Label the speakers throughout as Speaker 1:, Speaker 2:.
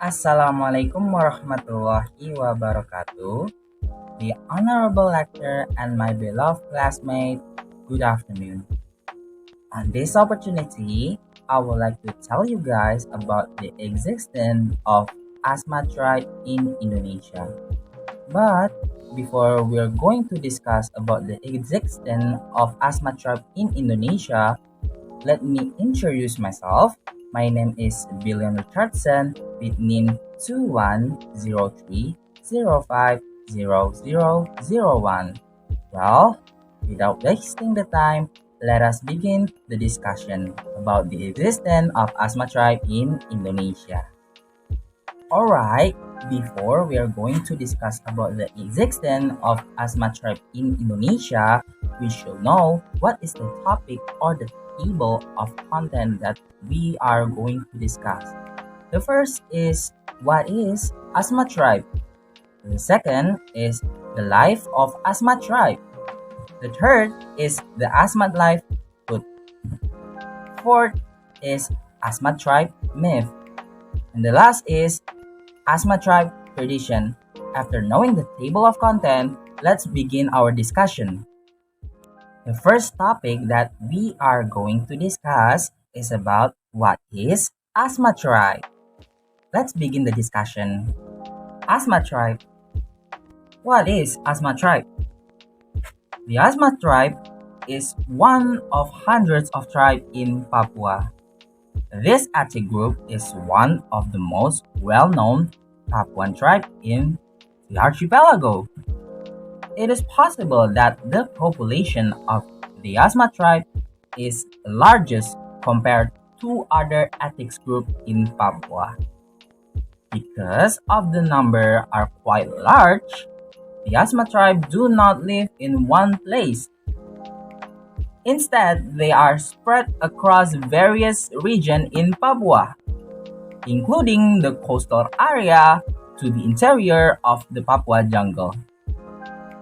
Speaker 1: Assalamualaikum warahmatullahi wabarakatuh. The Honorable Lecturer and my beloved classmate, good afternoon. On this opportunity, I would like to tell you guys about the existence of Asmat tribe in Indonesia. But before we are going to discuss about the existence of Asmat tribe in Indonesia, let me introduce myself. My name is Billyon Richardson with NIM 2103050001. Well, without wasting the time, let us begin the discussion about the existence of Asmat tribe in Indonesia. Alright, before we are going to discuss about the existence of Asmat tribe in Indonesia, we should know what is the topic or the table of content that we are going to discuss. The first is what is Asmat tribe. The second is the life of Asmat tribe. The third is the Asmat life food. Fourth is Asmat tribe myth. And the last is Asmat tribe tradition. After knowing the table of content, let's begin our discussion. The first topic that we are going to discuss is about what is Asmat tribe. Let's begin the discussion. Asmat tribe. What is Asmat tribe? The Asmat tribe is one of hundreds of tribes in Papua. This ethnic group is one of the most well-known Papuan tribes in the archipelago. It is possible that the population of the Asmat tribe is largest compared to other ethnic groups in Papua. Because of the number are quite large, the Asmat tribe do not live in one place. Instead, they are spread across various regions in Papua, including the coastal area to the interior of the Papua jungle.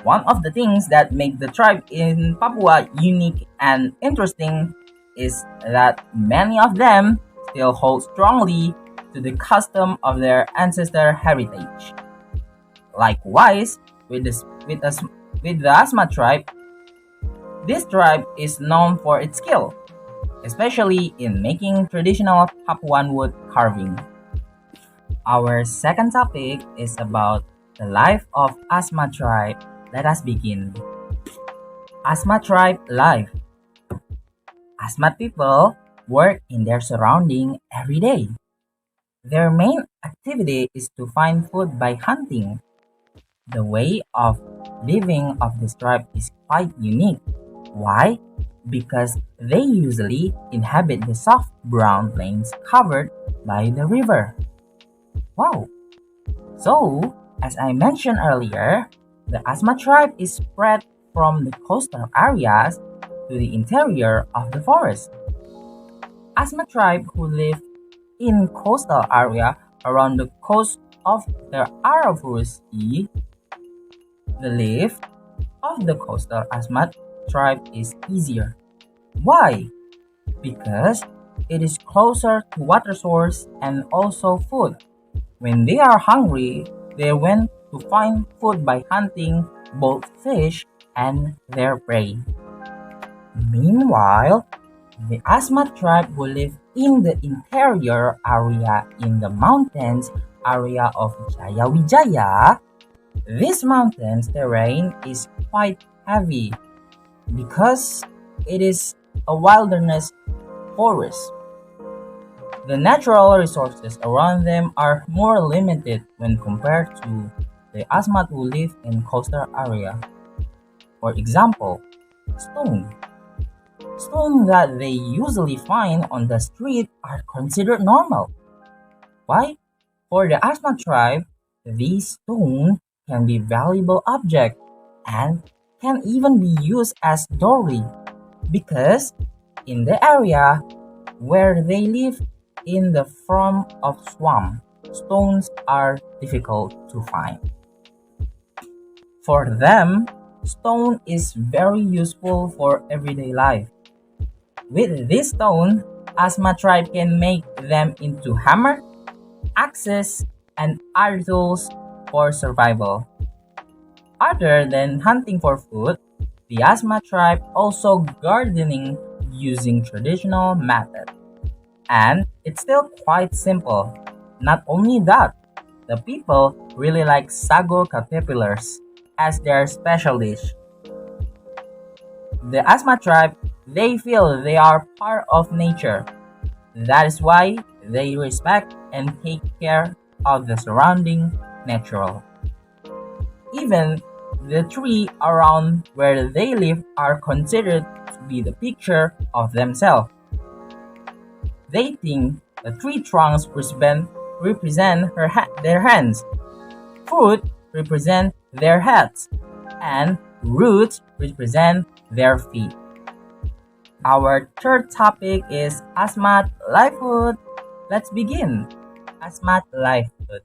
Speaker 1: One of the things that make the tribe in Papua unique and interesting is that many of them still hold strongly to the custom of their ancestor heritage. Likewise, with the Asmat tribe, this tribe is known for its skill, especially in making traditional Papuan wood carving. Our second topic is about the life of Asmat tribe. Let us begin. Asmat tribe life. Asmat people work in their surrounding every day. Their main activity is to find food by hunting. The way of living of this tribe is quite unique. Why? Because they usually inhabit the soft brown plains covered by the river. Wow! So, as I mentioned earlier, the Asmat tribe is spread from the coastal areas to the interior of the forest. Asmat tribe who live in coastal area around the coast of the Arafura Sea, the life of the coastal Asmat tribe is easier. Why? Because it is closer to water source and also food. When they are hungry, they went to find food by hunting both fish and their prey. Meanwhile, the Asmat tribe who live in the interior area in the mountains area of Jayawijaya, this mountains terrain is quite heavy because it is a wilderness forest. The natural resources around them are more limited when compared to the Asmat who live in coastal area. For example, stone. Stone that they usually find on the street are considered normal. Why? For the Asmat tribe, these stones can be valuable objects and can even be used as dowry because in the area where they live in the form of swamp, stones are difficult to find. For them, stone is very useful for everyday life. With this stone, Asmat tribe can make them into hammer, access, and other tools for survival. Other than hunting for food, the Asmat tribe also gardening using traditional methods. And it's still quite simple. Not only that, the people really like sago caterpillars as their special dish. The Asmat tribe, they feel they are part of nature. That is why they respect and take care of the surrounding natural. Even the trees around where they live are considered to be the picture of themselves. They think the tree trunks represent their hands, fruit represent their heads, and roots represent their feet. Our third topic is Asmat livelihood. Let's begin. Asmat livelihood.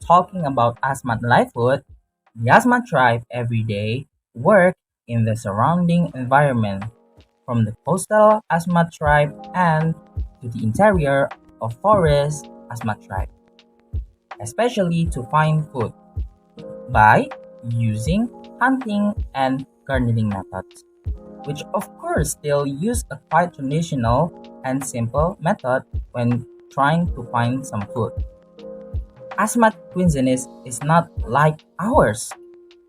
Speaker 1: Talking about Asmat livelihood, the Asmat tribe every day work in the surrounding environment, from the coastal Asmat tribe and to the interior of forest Asmat tribe, especially to find food by using hunting and gardening methods, which of course still use a quite traditional and simple method when trying to find some food. Asmat cuisine is not like ours.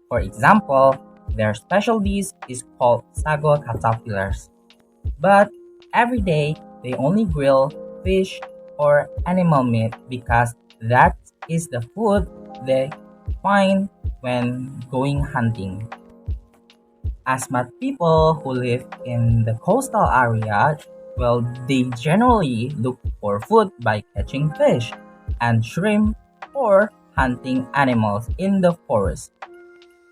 Speaker 1: For example, their special dish is called sago caterpillars. But every day they only grill fish or animal meat because that is the food they find when going hunting. Asmat people who live in the coastal area, well, they generally look for food by catching fish and shrimp or hunting animals in the forest.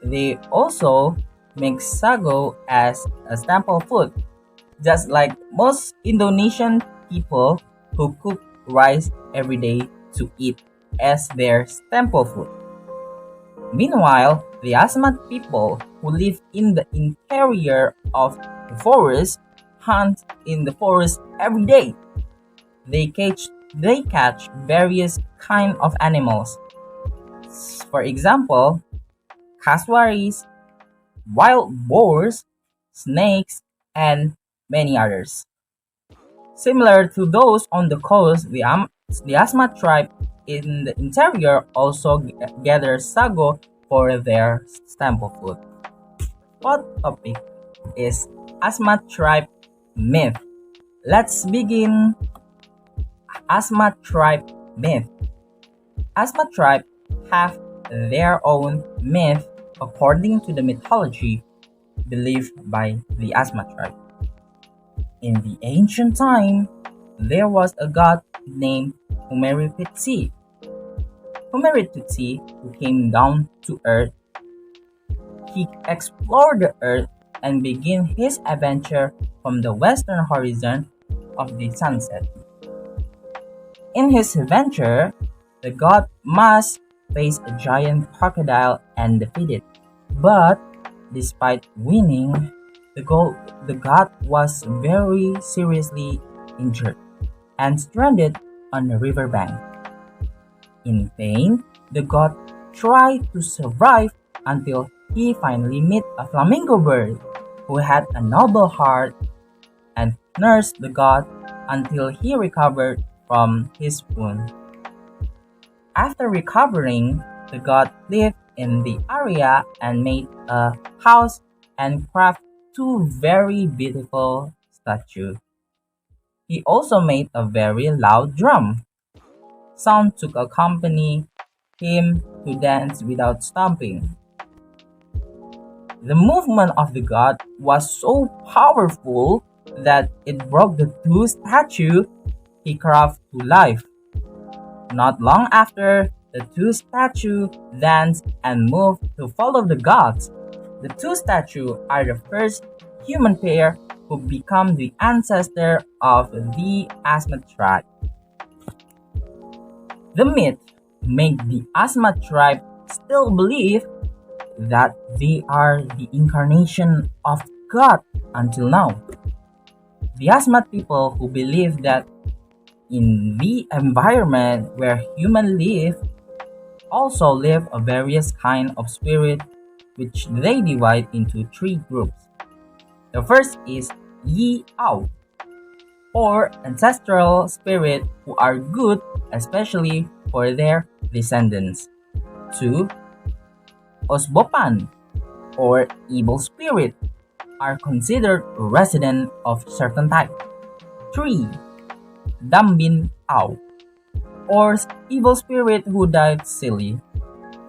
Speaker 1: They also make sago as a staple food, just like most Indonesian people who cook rice every day to eat as their staple food. Meanwhile, the Asmat people who live in the interior of the forest hunt in the forest every day. They catch various kind of animals. For example, caswaris, wild boars, snakes, and many others. Similar to those on the coast, the Asmat tribe in the interior also gather sago for their staple food. Fourth topic is Asmat tribe myth. Let's begin. Asmat tribe myth. Asmat tribe have their own myth according to the mythology believed by the Asmat tribe. In the ancient time, there was a god named Humeripitsi. Humeripitsi, who came down to earth, he explored the earth and began his adventure from the western horizon of the sunset. In his adventure, the god must face a giant crocodile and defeat it. But despite winning, the god was very seriously injured and stranded on a riverbank. In pain, the god tried to survive until he finally met a flamingo bird who had a noble heart and nursed the god until he recovered from his wound. After recovering, the god lived in the area and made a house and crafted two very beautiful statues. He also made a very loud drum, sound to accompany him to dance without stopping. The movement of the god was so powerful that it broke the two statues he carved to life. Not long after, the two statues danced and moved to follow the gods. The two statues are the first human pair who become the ancestor of the Asmat tribe. The myth made the Asmat tribe still believe that they are the incarnation of God until now. The Asmat people who believe that In the environment where humans live, also live a various kind of spirit which they divide into three groups. The first is Yi Ao, or ancestral spirit who are good especially for their descendants. 2. Osbopan, or evil spirit, are considered resident of certain type. 3. Dambin Ao, or evil spirit who died silly.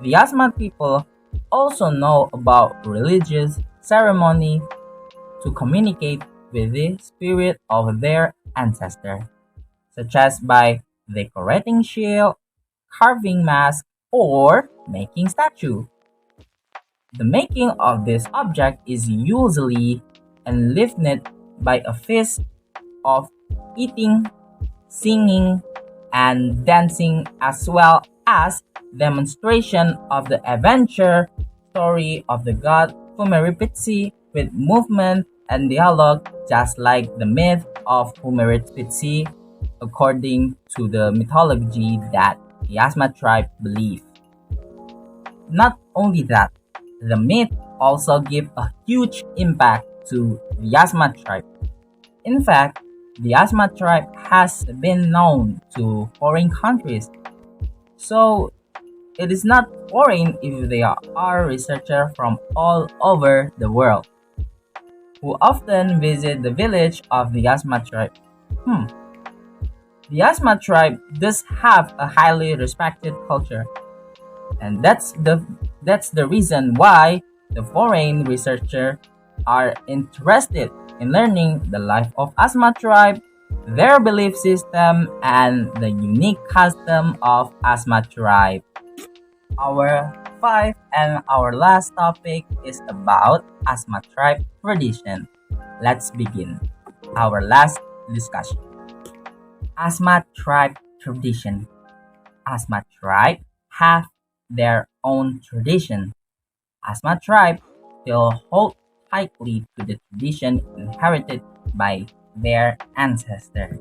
Speaker 1: The Asmat people also know about religious ceremony to communicate with the spirit of their ancestor, such as by decorating shield, carving mask, or making statue. The making of this object is usually enlivened by a feast of eating, singing, and dancing, as well as demonstration of the adventure story of the god Fumeripitsi with movement and dialogue, just like the myth of Fumeripitsi according to the mythology that the Asmat tribe believe. Not only that, the myth also give a huge impact to the Asmat tribe. In fact, the Asmat tribe has been known to foreign countries, so it is not foreign if they are researchers from all over the world who often visit the village of the Asmat tribe. The Asmat tribe does have a highly respected culture, and that's the reason why the foreign researchers are interested in learning the life of Asmat tribe, their belief system, and the unique custom of Asmat tribe. Our five and our last topic is about Asmat tribe tradition. Let's begin our last discussion. Asmat tribe tradition. Asmat tribe have their own tradition. Asmat tribe still hold tightly to the tradition inherited by their ancestors.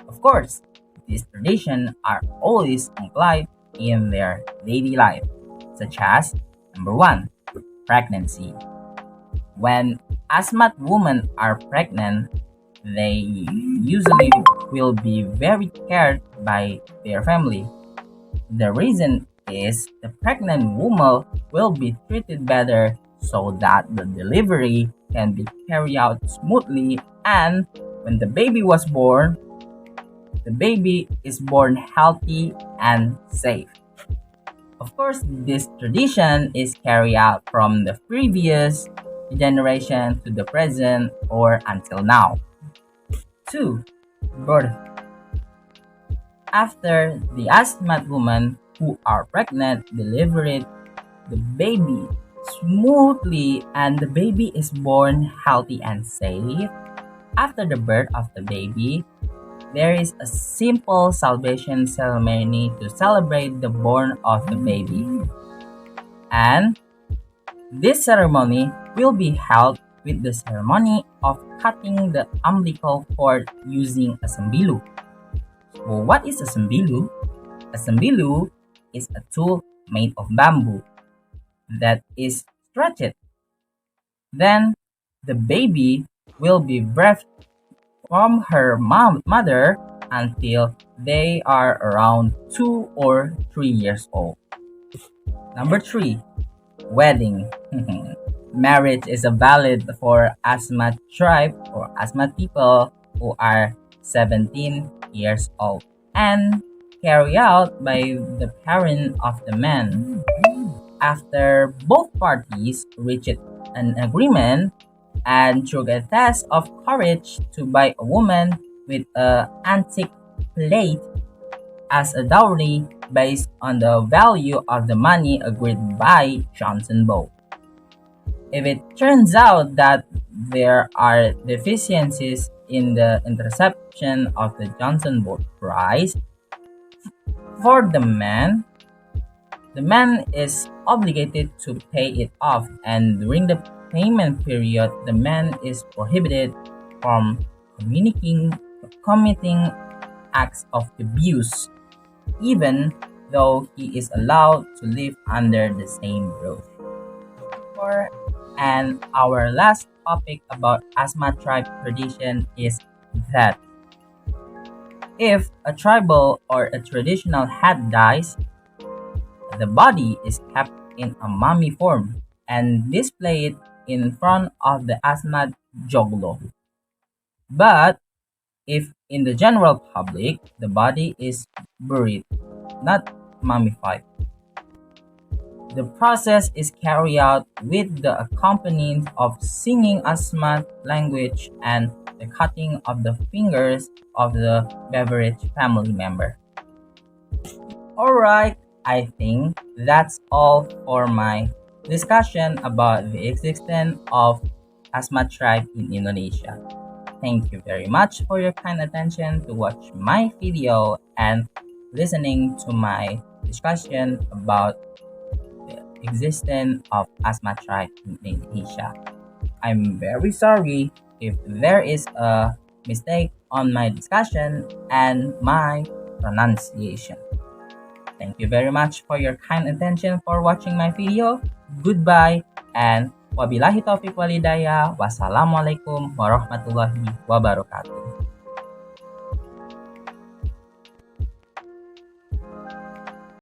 Speaker 1: Of course, these traditions are always applied in their daily life, such as number one, pregnancy. When Asmat women are pregnant, they usually will be very cared by their family. The reason is the pregnant woman will be treated better so that the delivery can be carried out smoothly, and when the baby was born, the baby is born healthy and safe. Of course, this tradition is carried out from the previous generation to the present or until now. 2. Birth. After the Asmat women who are pregnant delivered the baby smoothly and the baby is born healthy and safe, after the birth of the baby, there is a simple salvation ceremony to celebrate the born of the baby. And this ceremony will be held with the ceremony of cutting the umbilical cord using a sambilu. So what is a sambilu? A sambilu is a tool made of bamboo that is stretched. Then the baby will be breathed from her mother until they are around 2 or 3 years old. Number 3. Wedding. Marriage is a valid for Asmat tribe or Asmat people who are 17 years old and carried out by the parent of the man. After both parties reach an agreement and through a test of courage to buy a woman with an antique plate as a dowry based on the value of the money agreed by Johnson both. If it turns out that there are deficiencies in the interception of the Johnson boat price, for the man is obligated to pay it off, and during the payment period, the man is prohibited from committing acts of abuse, even though he is allowed to live under the same roof. And our last topic about Asmat tribe tradition is that if a tribal or a traditional head dies, the body is kept in a mummy form and displayed in front of the Asmat Joglo. But if in the general public, the body is buried, not mummified. The process is carried out with the accompaniment of singing Asmat language and the cutting of the fingers of the beverage family member. Alright, I think that's all for my discussion about the existence of Asmat tribe in Indonesia. Thank you very much for your kind attention to watch my video and listening to my discussion about the existence of Asmat tribe in Indonesia. I'm very sorry if there is a mistake on my discussion and my pronunciation. Thank you very much for your kind attention for watching my video. Goodbye and wabillahi taufiq walhidayah. Wassalamualaikum warahmatullahi wabarakatuh.